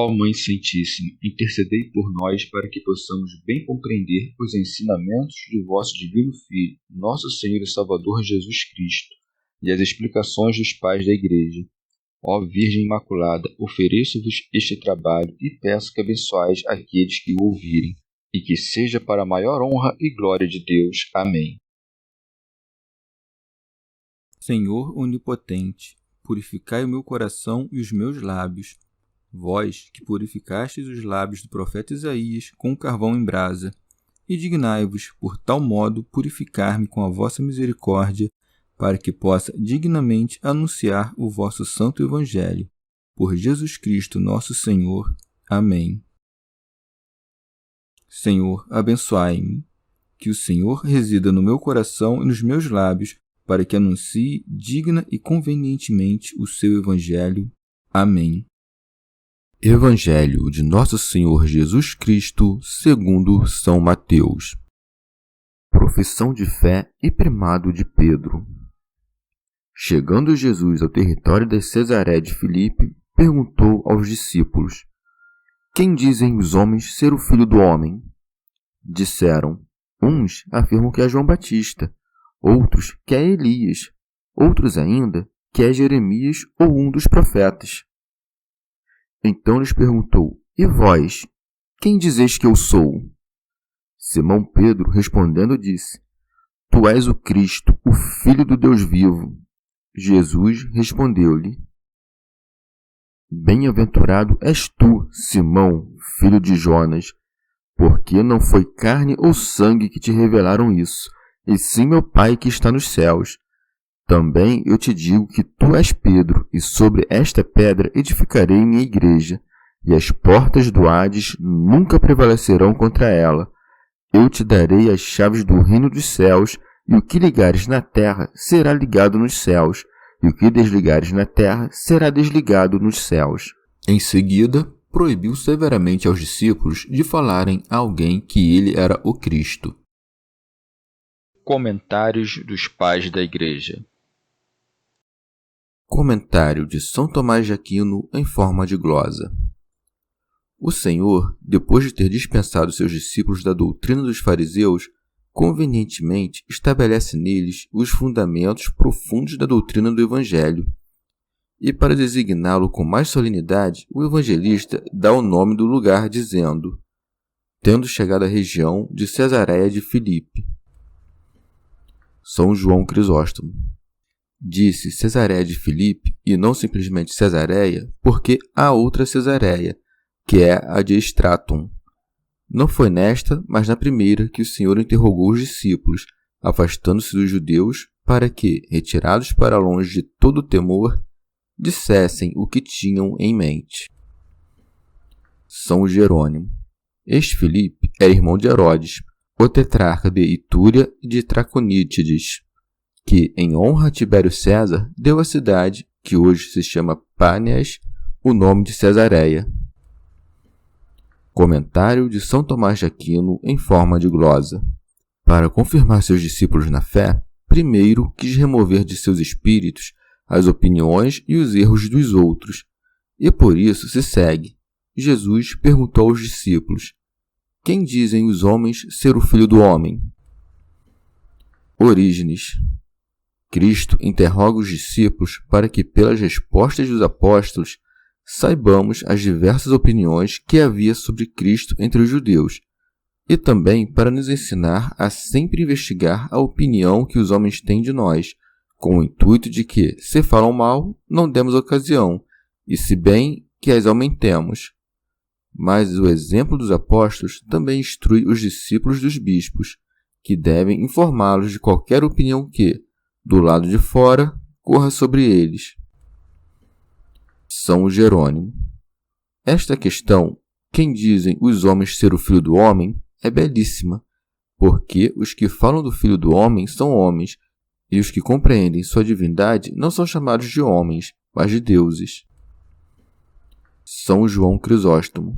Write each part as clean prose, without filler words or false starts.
Ó Mãe Santíssima, intercedei por nós para que possamos bem compreender os ensinamentos de vosso Divino Filho, nosso Senhor e Salvador Jesus Cristo, e as explicações dos pais da Igreja. Ó Virgem Imaculada, ofereço-vos este trabalho e peço que abençoeis aqueles que o ouvirem, e que seja para a maior honra e glória de Deus. Amém. Senhor onipotente, purificai o meu coração e os meus lábios. Vós, que purificastes os lábios do profeta Isaías com o carvão em brasa, e dignai-vos, por tal modo, purificar-me com a vossa misericórdia, para que possa dignamente anunciar o vosso santo Evangelho. Por Jesus Cristo, nosso Senhor. Amém. Senhor, abençoai-me. Que o Senhor resida no meu coração e nos meus lábios, para que anuncie digna e convenientemente o seu Evangelho. Amém. Evangelho de Nosso Senhor Jesus Cristo, segundo São Mateus. Profissão de fé e primado de Pedro. Chegando Jesus ao território de Cesaré de Filipe, perguntou aos discípulos: Quem dizem os homens ser o Filho do Homem? Disseram: Uns afirmam que é João Batista, outros que é Elias, outros ainda que é Jeremias ou um dos profetas. Então lhes perguntou: E vós, quem dizeis que eu sou? Simão Pedro, respondendo, disse: Tu és o Cristo, o Filho do Deus vivo. Jesus respondeu-lhe: Bem-aventurado és tu, Simão, filho de Jonas, porque não foi carne ou sangue que te revelaram isso, e sim meu Pai que está nos céus. Também eu te digo que tu és Pedro, e sobre esta pedra edificarei minha igreja, e as portas do Hades nunca prevalecerão contra ela. Eu te darei as chaves do reino dos céus, e o que ligares na terra será ligado nos céus, e o que desligares na terra será desligado nos céus. Em seguida, proibiu severamente aos discípulos de falarem a alguém que ele era o Cristo. Comentários dos Pais da Igreja. Comentário de São Tomás de Aquino em forma de glosa. O Senhor, depois de ter dispensado seus discípulos da doutrina dos fariseus, convenientemente estabelece neles os fundamentos profundos da doutrina do Evangelho. E para designá-lo com mais solenidade, o evangelista dá o nome do lugar, dizendo: Tendo chegado à região de Cesareia de Filipe. São João Crisóstomo. Disse Cesareia de Filipe e não simplesmente Cesareia, porque há outra Cesareia, que é a de Estraton. Não foi nesta, mas na primeira, que o Senhor interrogou os discípulos, afastando-se dos judeus, para que, retirados para longe de todo temor, dissessem o que tinham em mente. São Jerônimo. Este Filipe era irmão de Herodes, o tetrarca de Itúria e de Traconítides, que, em honra a Tibério César, deu à cidade, que hoje se chama Pâneas, o nome de Cesareia. Comentário de São Tomás de Aquino em forma de glosa. Para confirmar seus discípulos na fé, primeiro quis remover de seus espíritos as opiniões e os erros dos outros, e por isso se segue. Jesus perguntou aos discípulos: Quem dizem os homens ser o Filho do Homem? Orígenes. Cristo interroga os discípulos para que, pelas respostas dos apóstolos, saibamos as diversas opiniões que havia sobre Cristo entre os judeus, e também para nos ensinar a sempre investigar a opinião que os homens têm de nós, com o intuito de que, se falam mal, não demos ocasião, e se bem, que as aumentemos. Mas o exemplo dos apóstolos também instrui os discípulos dos bispos, que devem informá-los de qualquer opinião que, do lado de fora, corra sobre eles. São Jerônimo. Esta questão, quem dizem os homens ser o Filho do Homem, é belíssima, porque os que falam do Filho do Homem são homens, e os que compreendem sua divindade não são chamados de homens, mas de deuses. São João Crisóstomo.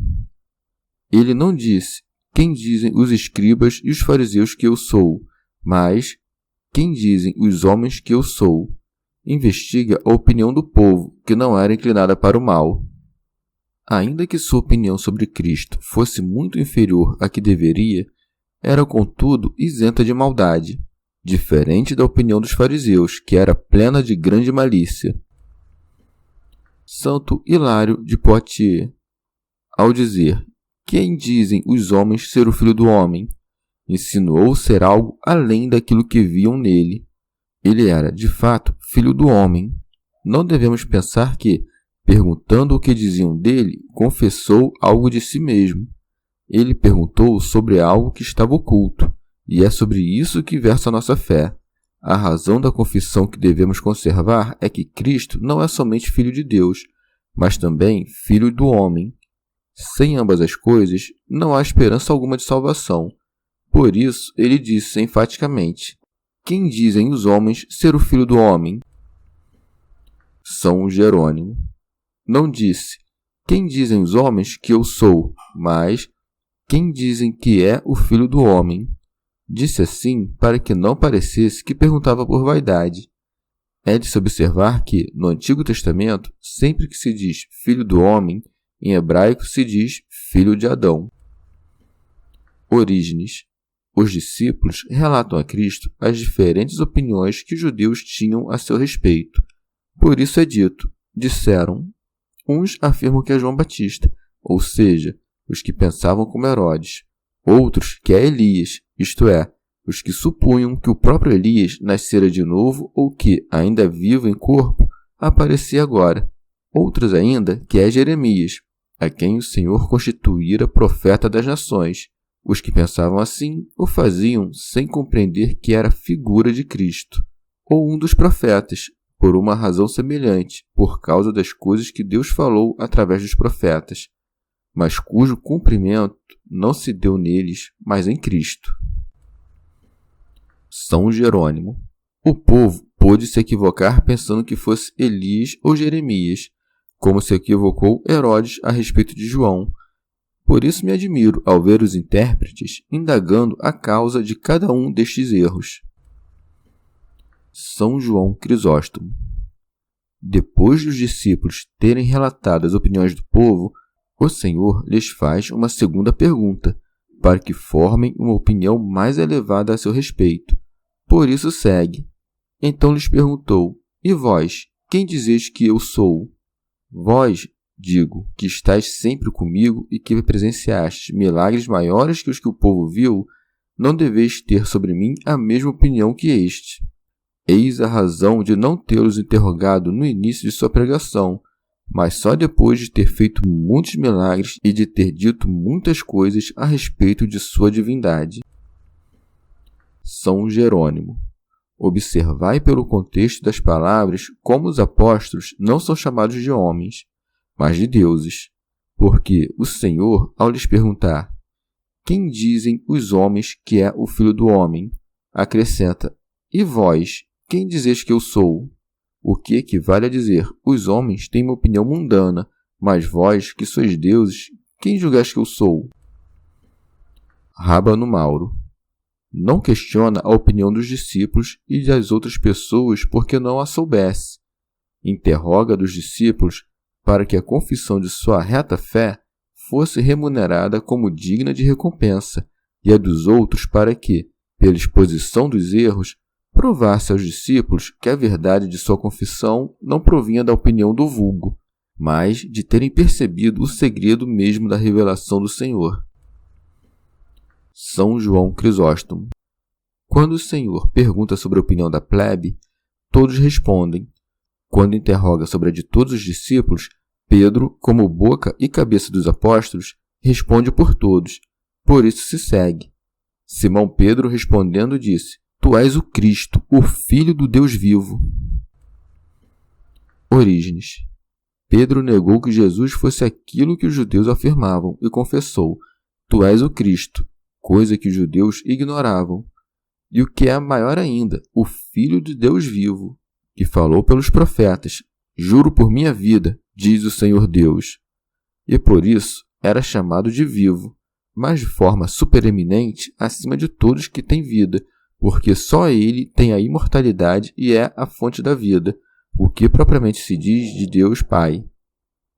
Ele não disse: Quem dizem os escribas e os fariseus que eu sou, mas quem dizem os homens que eu sou. Investiga a opinião do povo, que não era inclinada para o mal. ainda que sua opinião sobre Cristo fosse muito inferior à que deveria, era, contudo, isenta de maldade, diferente da opinião dos fariseus, que era plena de grande malícia. Santo Hilário de Poitiers, ao dizer: "Quem dizem os homens ser o Filho do Homem?", insinuou ser algo além daquilo que viam nele. Ele era, de fato, Filho do Homem. Não devemos pensar que, perguntando o que diziam dele, confessou algo de si mesmo. Ele perguntou sobre algo que estava oculto, e é sobre isso que versa a nossa fé. A razão da confissão que devemos conservar é que Cristo não é somente Filho de Deus, mas também Filho do homem. Sem ambas as coisas, não há esperança alguma de salvação. Por isso, ele disse enfaticamente: "Quem dizem os homens ser o Filho do homem?" São Jerônimo não disse: "Quem dizem os homens que eu sou?", mas "Quem dizem que é o Filho do homem?". Disse assim para que não parecesse que perguntava por vaidade. É de se observar que, no Antigo Testamento, sempre que se diz Filho do homem, em hebraico se diz Filho de Adão. Orígenes. Os discípulos relatam a Cristo as diferentes opiniões que os judeus tinham a seu respeito. Por isso é dito: disseram. Uns afirmam que é João Batista, ou seja, os que pensavam como Herodes. Outros que é Elias, isto é, os que supunham que o próprio Elias nascera de novo ou que, ainda vivo em corpo, aparecia agora. Outros ainda que é Jeremias, a quem o Senhor constituíra profeta das nações. Os que pensavam assim o faziam sem compreender que era figura de Cristo, ou um dos profetas, por uma razão semelhante, por causa das coisas que Deus falou através dos profetas, mas cujo cumprimento não se deu neles, mas em Cristo. São Jerônimo. O povo pôde se equivocar pensando que fosse Elias ou Jeremias, como se equivocou Herodes a respeito de João. Por isso me admiro ao ver os intérpretes indagando a causa de cada um destes erros. São João Crisóstomo. Depois dos discípulos terem relatado as opiniões do povo, o Senhor lhes faz uma segunda pergunta, para que formem uma opinião mais elevada a seu respeito. Por isso segue. Então lhes perguntou: "E vós, quem dizeis que eu sou?" "Vós, digo, que estáis sempre comigo e que presenciastes milagres maiores que os que o povo viu, não deveis ter sobre mim a mesma opinião que este. Eis a razão de não tê-los interrogado no início de sua pregação, mas só depois de ter feito muitos milagres e de ter dito muitas coisas a respeito de sua divindade." São Jerônimo. Observai pelo contexto das palavras como os apóstolos não são chamados de homens, mas de deuses, porque o Senhor, ao lhes perguntar: "Quem dizem os homens que é o Filho do homem?", acrescenta: "E vós, quem dizeis que eu sou?", o que equivale a dizer: os homens têm uma opinião mundana, mas vós, que sois deuses, quem julgais que eu sou? Rábano Mauro. Não questiona a opinião dos discípulos e das outras pessoas porque não a soubesse. Interroga dos discípulos para que a confissão de sua reta fé fosse remunerada como digna de recompensa, e a dos outros para que, pela exposição dos erros, provasse aos discípulos que a verdade de sua confissão não provinha da opinião do vulgo, mas de terem percebido o segredo mesmo da revelação do Senhor. São João Crisóstomo. Quando o Senhor pergunta sobre a opinião da plebe, todos respondem. Quando interroga sobre a de todos os discípulos, Pedro, como boca e cabeça dos apóstolos, responde por todos. Por isso se segue. Simão Pedro, respondendo, disse: "Tu és o Cristo, o Filho do Deus vivo." Orígenes. Pedro negou que Jesus fosse aquilo que os judeus afirmavam e confessou: "Tu és o Cristo", coisa que os judeus ignoravam. E o que é maior ainda, o Filho de Deus vivo, que falou pelos profetas: "Juro por minha vida, diz o Senhor Deus." E por isso era chamado de vivo, mas de forma supereminente acima de todos que têm vida, porque só ele tem a imortalidade e é a fonte da vida, o que propriamente se diz de Deus Pai.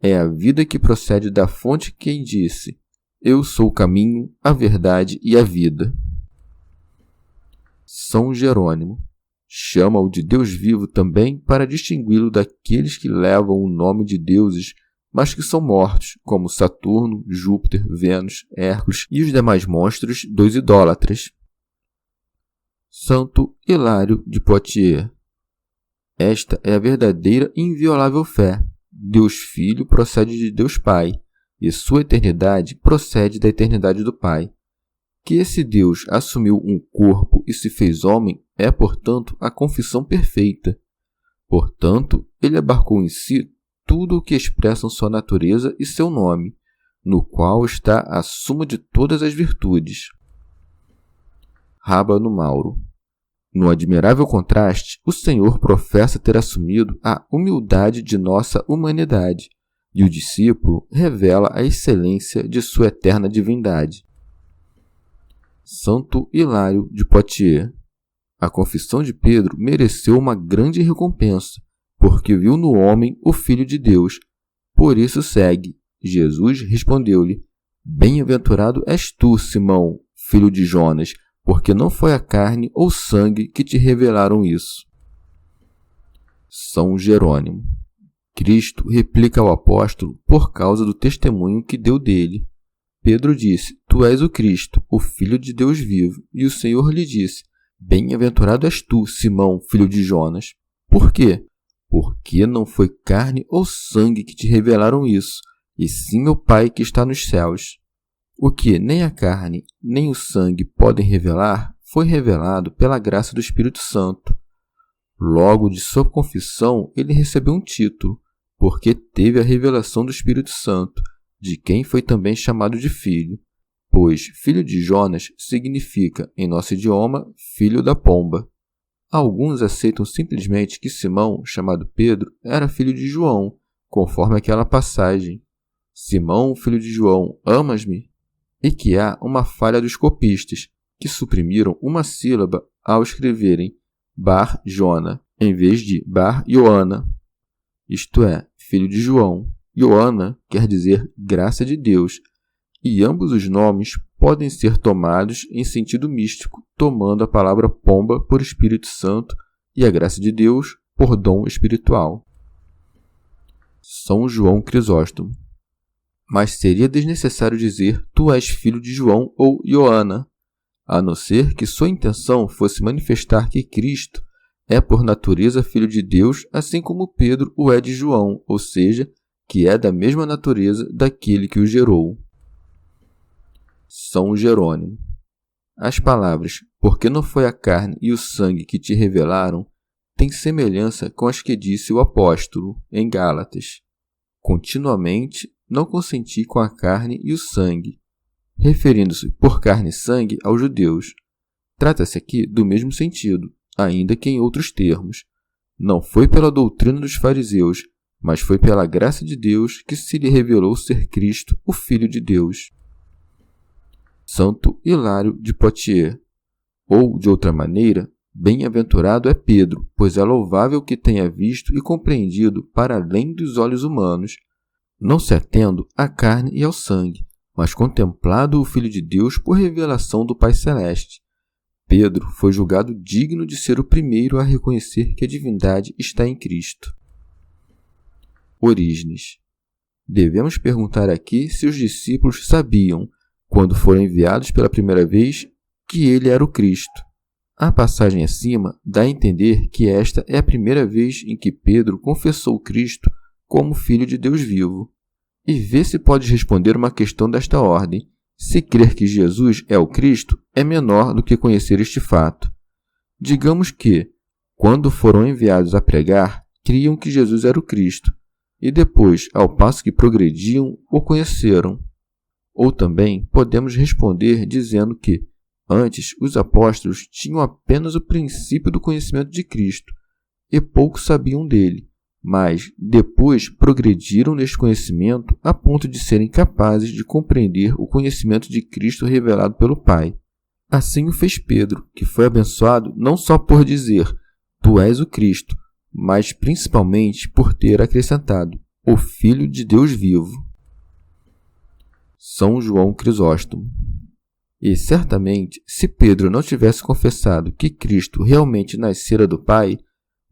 é a vida que procede da fonte quem disse: Eu sou o caminho, a verdade e a vida. São Jerônimo chama-o de Deus vivo também para distingui-lo daqueles que levam o nome de deuses, mas que são mortos, como Saturno, Júpiter, Vênus, Hércules e os demais monstros dos idólatras. Santo Hilário de Poitiers. Esta é a verdadeira e inviolável fé. Deus Filho procede de Deus Pai, e sua eternidade procede da eternidade do Pai. Que esse Deus assumiu um corpo e se fez homem é, portanto, a confissão perfeita. Portanto, ele abarcou em si tudo o que expressam sua natureza e seu nome, no qual está a suma de todas as virtudes. Rábano Mauro. No admirável contraste, o Senhor professa ter assumido a humildade de nossa humanidade, e o discípulo revela a excelência de sua eterna divindade. Santo Hilário de Poitiers. A confissão de Pedro mereceu uma grande recompensa, porque viu no homem o Filho de Deus. Por isso segue. Jesus respondeu-lhe: Bem-aventurado és tu, Simão, filho de Jonas, porque não foi a carne ou sangue que te revelaram isso. São Jerônimo. Cristo replica ao apóstolo por causa do testemunho que deu dele. Pedro disse: Tu és o Cristo, o Filho de Deus vivo. E o Senhor lhe disse: Bem-aventurado és tu, Simão, filho de Jonas. Por quê? Porque não foi carne ou sangue que te revelaram isso, e sim meu Pai que está nos céus. O que nem a carne nem o sangue podem revelar foi revelado pela graça do Espírito Santo. Logo de sua confissão, ele recebeu um título, porque teve a revelação do Espírito Santo, de quem foi também chamado de filho, pois filho de Jonas significa, em nosso idioma, filho da pomba. Alguns aceitam simplesmente que Simão, chamado Pedro, era filho de João, conforme aquela passagem: Simão, filho de João, amas-me? E que há uma falha dos copistas, que suprimiram uma sílaba ao escreverem Bar Jona, em vez de Bar Ioana, isto é, filho de João. Ioana quer dizer graça de Deus, e ambos os nomes podem ser tomados em sentido místico, tomando a palavra pomba por Espírito Santo e a graça de Deus por dom espiritual. São João Crisóstomo. Mas seria desnecessário dizer tu és filho de João ou Ioana, a não ser que sua intenção fosse manifestar que Cristo é por natureza filho de Deus, assim como Pedro o é de João, ou seja, que é da mesma natureza daquele que o gerou. São Jerônimo. As palavras, porque não foi a carne e o sangue que te revelaram, têm semelhança com as que disse o apóstolo em Gálatas. Continuamente não consenti com a carne e o sangue, referindo-se por carne e sangue aos judeus. Trata-se aqui do mesmo sentido, ainda que em outros termos. Não foi pela doutrina dos fariseus, mas foi pela graça de Deus que se lhe revelou ser Cristo, o Filho de Deus. Santo Hilário de Poitiers. Ou, de outra maneira, bem-aventurado é Pedro, pois é louvável que tenha visto e compreendido para além dos olhos humanos, não se atendo à carne e ao sangue, mas contemplado o Filho de Deus por revelação do Pai Celeste. Pedro foi julgado digno de ser o primeiro a reconhecer que a divindade está em Cristo. Orígenes. Devemos perguntar aqui se os discípulos sabiam, quando foram enviados pela primeira vez, que ele era o Cristo. A passagem acima dá a entender que esta é a primeira vez em que Pedro confessou Cristo como Filho de Deus vivo. E vê se podes responder uma questão desta ordem. Se crer que Jesus é o Cristo, é menor do que conhecer este fato. Digamos que, quando foram enviados a pregar, criam que Jesus era o Cristo, e depois, ao passo que progrediam, o conheceram. Ou também podemos responder dizendo que, antes, os apóstolos tinham apenas o princípio do conhecimento de Cristo, e pouco sabiam dele, mas depois progrediram neste conhecimento a ponto de serem capazes de compreender o conhecimento de Cristo revelado pelo Pai. Assim o fez Pedro, que foi abençoado não só por dizer, tu és o Cristo, mas principalmente por ter acrescentado, o Filho de Deus vivo. São João Crisóstomo. E certamente, se Pedro não tivesse confessado que Cristo realmente nascera do Pai,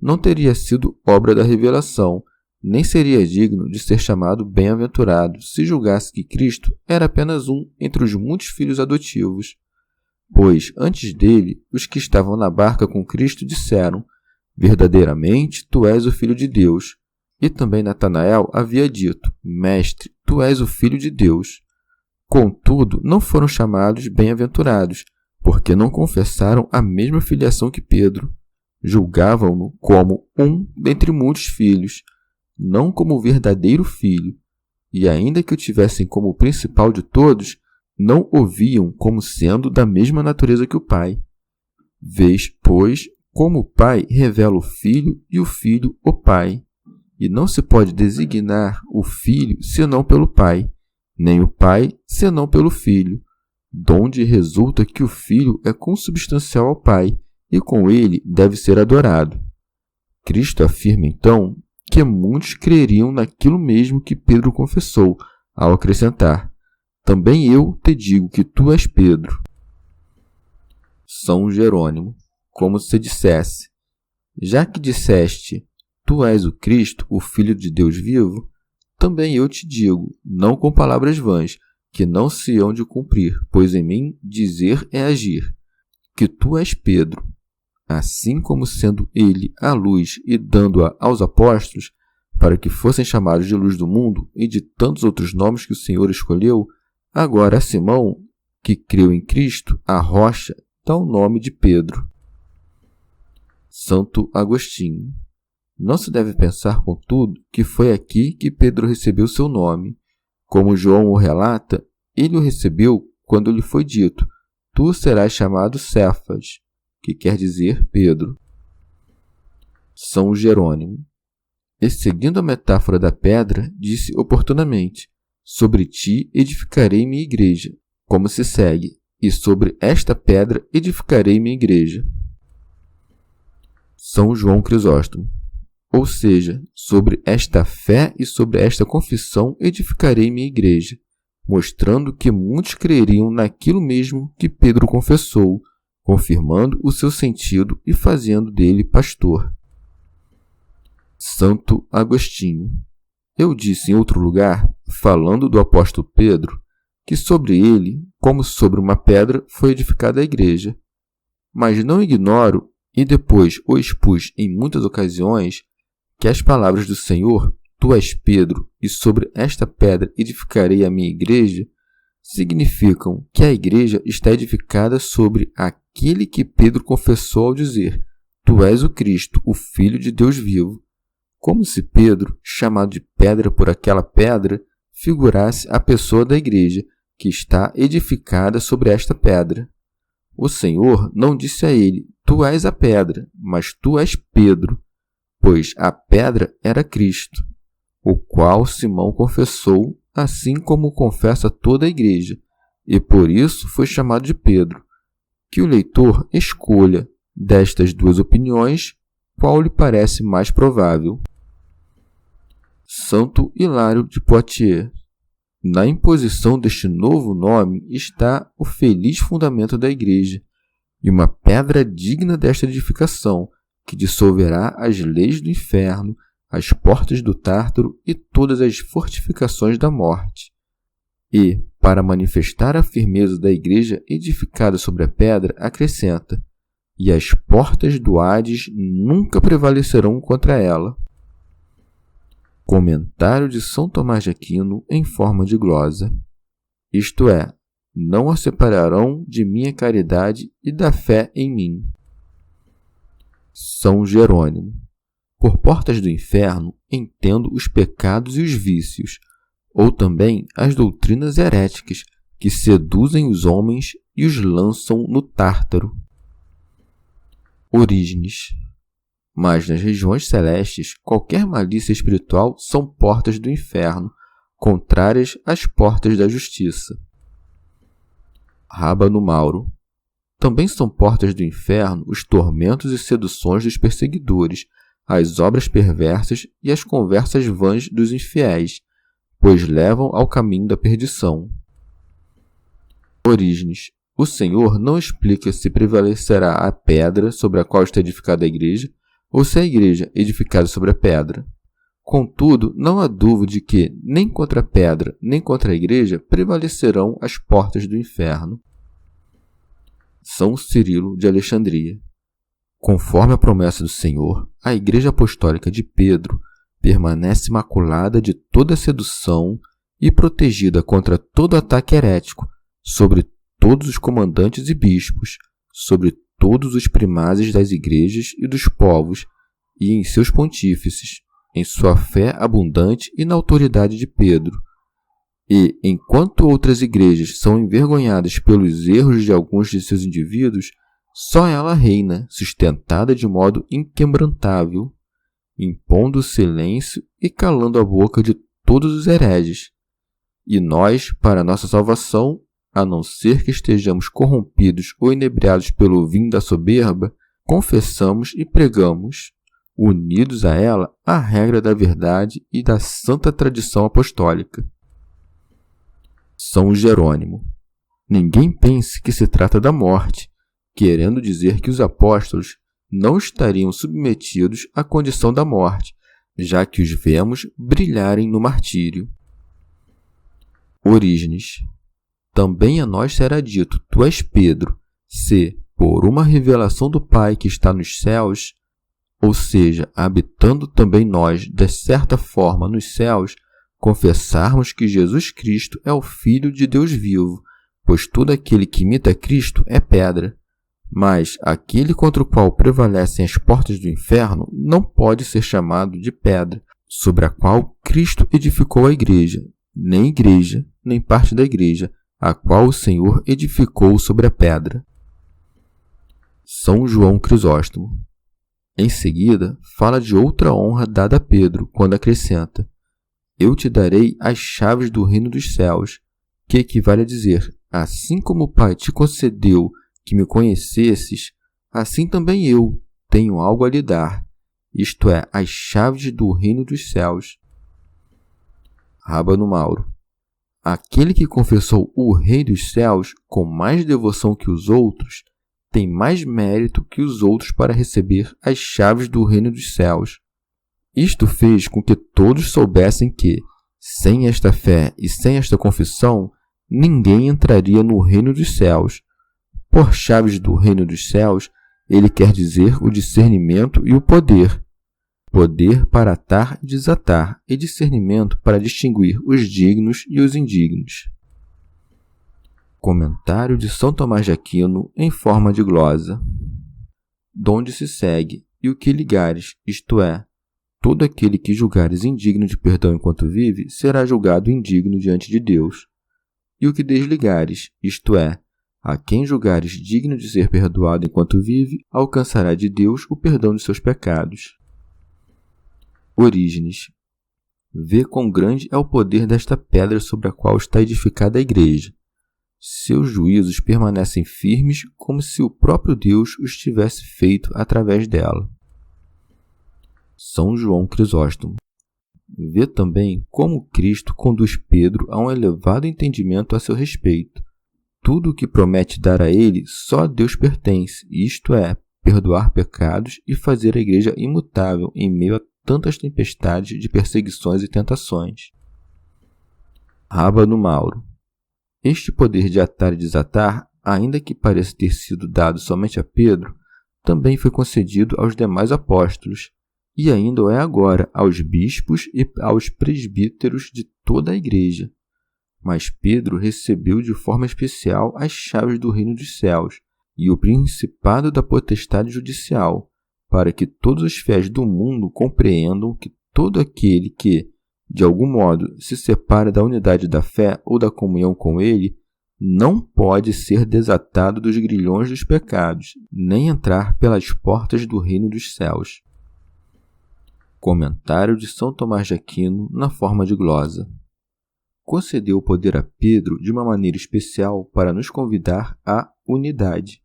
não teria sido obra da revelação, nem seria digno de ser chamado bem-aventurado se julgasse que Cristo era apenas um entre os muitos filhos adotivos. Pois, antes dele, os que estavam na barca com Cristo disseram: verdadeiramente, tu és o Filho de Deus. E também Natanael havia dito: Mestre, tu és o Filho de Deus. Contudo, não foram chamados bem-aventurados, porque não confessaram a mesma filiação que Pedro. Julgavam-no como um dentre muitos filhos, não como o verdadeiro filho, e ainda que o tivessem como o principal de todos, não o viam como sendo da mesma natureza que o Pai. Vês, pois, como o Pai revela o Filho e o Filho o Pai, e não se pode designar o Filho senão pelo Pai, nem o Pai senão pelo Filho, donde resulta que o Filho é consubstancial ao Pai, e com ele deve ser adorado. Cristo afirma então que muitos creriam naquilo mesmo que Pedro confessou, ao acrescentar: também eu te digo que tu és Pedro. São Jerônimo, como se dissesse: já que disseste, tu és o Cristo, o Filho de Deus vivo, também eu te digo, não com palavras vãs, que não se hão de cumprir, pois em mim dizer é agir, que tu és Pedro. Assim como sendo ele a luz e dando-a aos apóstolos, para que fossem chamados de luz do mundo e de tantos outros nomes que o Senhor escolheu, agora a Simão, que creu em Cristo, a rocha, dá o nome de Pedro. Santo Agostinho. Não se deve pensar, contudo, que foi aqui que Pedro recebeu seu nome. Como João o relata, ele o recebeu quando lhe foi dito: tu serás chamado Cefas, que quer dizer Pedro. São Jerônimo. E seguindo a metáfora da pedra, disse oportunamente: sobre ti edificarei minha igreja, como se segue: e sobre esta pedra edificarei minha igreja. São João Crisóstomo. Ou seja, sobre esta fé e sobre esta confissão edificarei minha igreja, mostrando que muitos creriam naquilo mesmo que Pedro confessou, confirmando o seu sentido e fazendo dele pastor. Santo Agostinho. Eu disse em outro lugar, falando do apóstolo Pedro, que sobre ele, como sobre uma pedra, foi edificada a igreja. Mas não ignoro, e depois o expus em muitas ocasiões, que as palavras do Senhor, tu és Pedro, e sobre esta pedra edificarei a minha igreja, significam que a igreja está edificada sobre aquele que Pedro confessou ao dizer: tu és o Cristo, o Filho de Deus vivo. Como se Pedro, chamado de pedra por aquela pedra, figurasse a pessoa da igreja, que está edificada sobre esta pedra. O Senhor não disse a ele: tu és a pedra, mas tu és Pedro, pois a pedra era Cristo, o qual Simão confessou, assim como confessa toda a igreja, e por isso foi chamado de Pedro. Que o leitor escolha, destas duas opiniões, qual lhe parece mais provável. Santo Hilário de Poitiers. Na imposição deste novo nome está o feliz fundamento da igreja, e uma pedra digna desta edificação, que dissolverá as leis do inferno, as portas do Tártaro e todas as fortificações da morte. E, para manifestar a firmeza da igreja edificada sobre a pedra, acrescenta: e as portas do Hades nunca prevalecerão contra ela. Comentário de São Tomás de Aquino em forma de glosa. Isto é, não a separarão de minha caridade e da fé em mim. São Jerônimo. Por portas do inferno, entendo os pecados e os vícios, ou também as doutrinas heréticas que seduzem os homens e os lançam no Tártaro. Orígenes. Mas nas regiões celestes, qualquer malícia espiritual são portas do inferno, contrárias às portas da justiça. Rábano Mauro. Também são portas do inferno os tormentos e seduções dos perseguidores, as obras perversas e as conversas vãs dos infiéis, pois levam ao caminho da perdição. Orígenes. O Senhor não explica se prevalecerá a pedra sobre a qual está edificada a igreja, ou se a igreja edificada sobre a pedra. Contudo, não há dúvida de que, nem contra a pedra, nem contra a igreja, prevalecerão as portas do inferno. São Cirilo de Alexandria. Conforme a promessa do Senhor, a Igreja Apostólica de Pedro permanece imaculada de toda sedução e protegida contra todo ataque herético, sobre todos os comandantes e bispos, sobre todos os primazes das igrejas e dos povos, e em seus pontífices, em sua fé abundante e na autoridade de Pedro. E, enquanto outras igrejas são envergonhadas pelos erros de alguns de seus indivíduos, só ela reina, sustentada de modo inquebrantável, impondo silêncio e calando a boca de todos os hereges. E nós, para nossa salvação, a não ser que estejamos corrompidos ou inebriados pelo vinho da soberba, confessamos e pregamos, unidos a ela, a regra da verdade e da santa tradição apostólica. São Jerônimo. Ninguém pense que se trata da morte, querendo dizer que os apóstolos não estariam submetidos à condição da morte, já que os vemos brilharem no martírio. Orígenes. Também a nós será dito, tu és Pedro, se, por uma revelação do Pai que está nos céus, ou seja, habitando também nós, de certa forma, nos céus, confessarmos que Jesus Cristo é o Filho de Deus vivo, pois todo aquele que imita Cristo é pedra. Mas aquele contra o qual prevalecem as portas do inferno não pode ser chamado de pedra, sobre a qual Cristo edificou a igreja, nem parte da igreja, a qual o Senhor edificou sobre a pedra. São João Crisóstomo. Em seguida, fala de outra honra dada a Pedro, quando acrescenta: eu te darei as chaves do reino dos céus, que equivale a dizer, assim como o Pai te concedeu que me conhecesses, assim também eu tenho algo a lhe dar, isto é, as chaves do reino dos céus. Rábano Mauro. Aquele que confessou o Rei dos céus com mais devoção que os outros, tem mais mérito que os outros para receber as chaves do reino dos céus. Isto fez com que todos soubessem que, sem esta fé e sem esta confissão, ninguém entraria no reino dos céus. Por chaves do reino dos céus, ele quer dizer o discernimento e o poder. Poder para atar e desatar, e discernimento para distinguir os dignos e os indignos. Comentário de São Tomás de Aquino em forma de glosa. Donde se segue, e o que ligares, isto é, todo aquele que julgares indigno de perdão enquanto vive, será julgado indigno diante de Deus. E o que desligares, isto é, a quem julgares digno de ser perdoado enquanto vive, alcançará de Deus o perdão de seus pecados. Orígenes. Vê quão grande é o poder desta pedra sobre a qual está edificada a igreja. Seus juízos permanecem firmes como se o próprio Deus os tivesse feito através dela. São João Crisóstomo. Vê também como Cristo conduz Pedro a um elevado entendimento a seu respeito. Tudo o que promete dar a ele só a Deus pertence, isto é, perdoar pecados e fazer a igreja imutável em meio a tantas tempestades de perseguições e tentações. Rábano Mauro. Este poder de atar e desatar, ainda que pareça ter sido dado somente a Pedro, também foi concedido aos demais apóstolos, e ainda o é agora aos bispos e aos presbíteros de toda a igreja. Mas Pedro recebeu de forma especial as chaves do reino dos céus e o principado da potestade judicial, para que todos os fiéis do mundo compreendam que todo aquele que, de algum modo, se separa da unidade da fé ou da comunhão com ele, não pode ser desatado dos grilhões dos pecados, nem entrar pelas portas do reino dos céus. Comentário de São Tomás de Aquino na forma de glosa. Concedeu o poder a Pedro de uma maneira especial para nos convidar à unidade.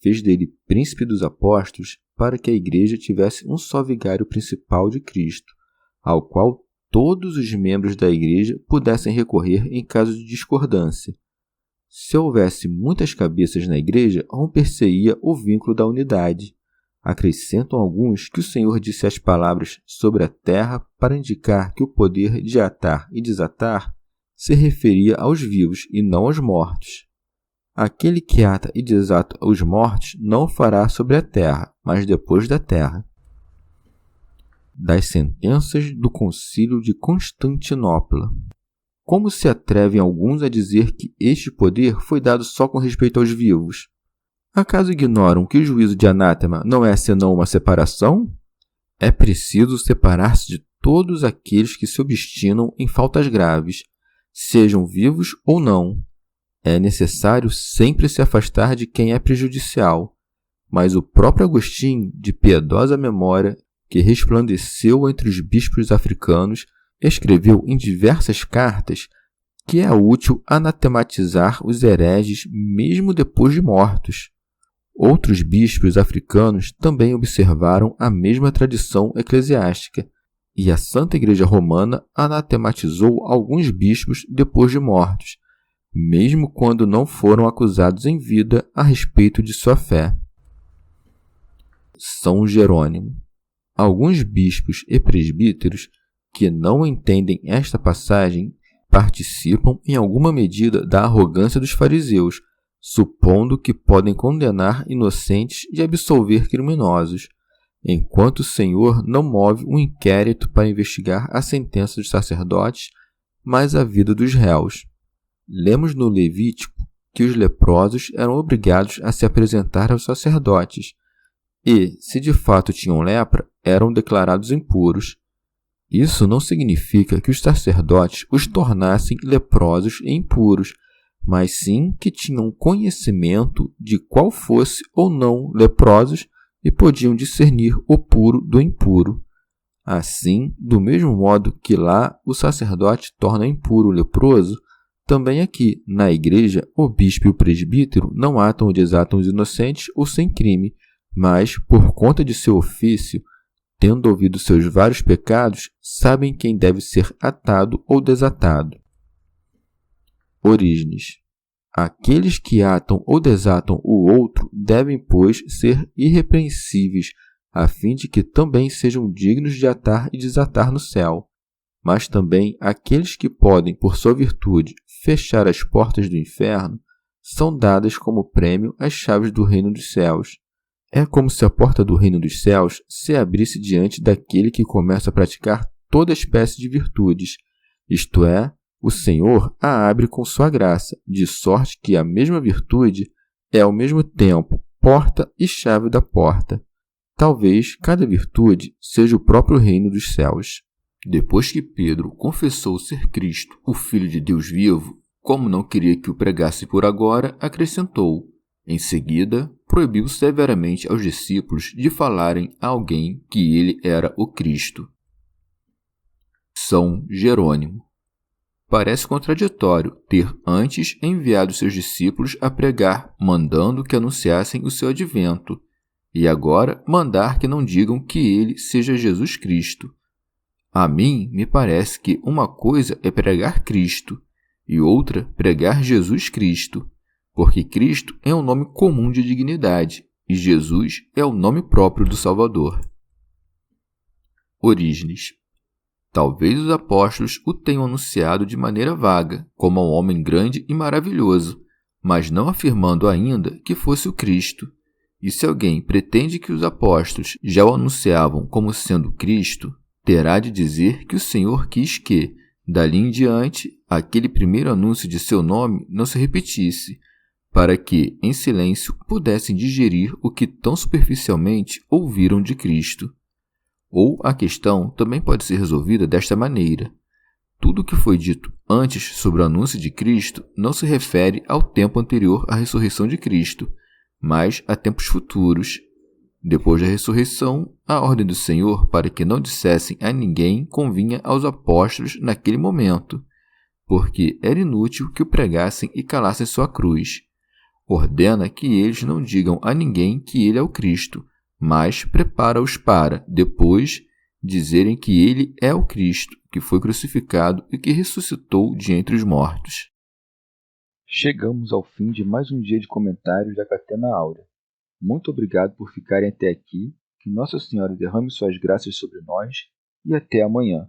Fez dele príncipe dos apóstolos para que a igreja tivesse um só vigário principal de Cristo, ao qual todos os membros da igreja pudessem recorrer em caso de discordância. Se houvesse muitas cabeças na igreja, romper-se-ia o vínculo da unidade. Acrescentam alguns que o Senhor disse as palavras sobre a terra para indicar que o poder de atar e desatar se referia aos vivos e não aos mortos. Aquele que ata e desata os mortos não o fará sobre a terra, mas depois da terra. Das sentenças do Concílio de Constantinopla. Como se atrevem alguns a dizer que este poder foi dado só com respeito aos vivos? Acaso ignoram que o juízo de anátema não é senão uma separação? É preciso separar-se de todos aqueles que se obstinam em faltas graves, sejam vivos ou não. É necessário sempre se afastar de quem é prejudicial, mas o próprio Agostinho, de piedosa memória, que resplandeceu entre os bispos africanos, escreveu em diversas cartas que é útil anatematizar os hereges mesmo depois de mortos. Outros bispos africanos também observaram a mesma tradição eclesiástica, e a Santa Igreja Romana anatematizou alguns bispos depois de mortos, mesmo quando não foram acusados em vida a respeito de sua fé. São Jerônimo. Alguns bispos e presbíteros que não entendem esta passagem participam em alguma medida da arrogância dos fariseus, supondo que podem condenar inocentes e absolver criminosos, enquanto o Senhor não move um inquérito para investigar a sentença dos sacerdotes, mas a vida dos réus. Lemos no Levítico que os leprosos eram obrigados a se apresentar aos sacerdotes e, se de fato tinham lepra, eram declarados impuros. Isso não significa que os sacerdotes os tornassem leprosos e impuros, mas sim que tinham conhecimento de qual fosse ou não leprosos e podiam discernir o puro do impuro. Assim, do mesmo modo que lá o sacerdote torna impuro o leproso, também aqui, na igreja, o bispo e o presbítero não atam ou desatam os inocentes ou sem crime, mas, por conta de seu ofício, tendo ouvido seus vários pecados, sabem quem deve ser atado ou desatado. Orígenes. Aqueles que atam ou desatam o outro devem, pois, ser irrepreensíveis, a fim de que também sejam dignos de atar e desatar no céu. Mas também aqueles que podem, por sua virtude, fechar as portas do inferno, são dadas como prêmio as chaves do reino dos céus. É como se a porta do reino dos céus se abrisse diante daquele que começa a praticar toda espécie de virtudes, isto é, o Senhor a abre com sua graça, de sorte que a mesma virtude é ao mesmo tempo porta e chave da porta. Talvez cada virtude seja o próprio reino dos céus. Depois que Pedro confessou ser Cristo, o Filho de Deus vivo, como não queria que o pregasse por agora, acrescentou: em seguida, proibiu severamente aos discípulos de falarem a alguém que ele era o Cristo. São Jerônimo. Parece contraditório ter antes enviado seus discípulos a pregar, mandando que anunciassem o seu advento, e agora mandar que não digam que ele seja Jesus Cristo. A mim me parece que uma coisa é pregar Cristo e outra pregar Jesus Cristo, porque Cristo é um nome comum de dignidade e Jesus é o nome próprio do Salvador. Orígenes. Talvez os apóstolos o tenham anunciado de maneira vaga, como a um homem grande e maravilhoso, mas não afirmando ainda que fosse o Cristo. E se alguém pretende que os apóstolos já o anunciavam como sendo Cristo, terá de dizer que o Senhor quis que, dali em diante, aquele primeiro anúncio de seu nome não se repetisse, para que, em silêncio, pudessem digerir o que tão superficialmente ouviram de Cristo. Ou a questão também pode ser resolvida desta maneira: tudo o que foi dito antes sobre o anúncio de Cristo não se refere ao tempo anterior à ressurreição de Cristo, mas a tempos futuros. Depois da ressurreição, a ordem do Senhor para que não dissessem a ninguém convinha aos apóstolos naquele momento, porque era inútil que o pregassem e calassem sua cruz. Ordena que eles não digam a ninguém que ele é o Cristo, mas prepara-os para, depois, dizerem que ele é o Cristo, que foi crucificado e que ressuscitou de entre os mortos. Chegamos ao fim de mais um dia de comentários da Catena Áurea. Muito obrigado por ficarem até aqui, que Nossa Senhora derrame suas graças sobre nós e até amanhã.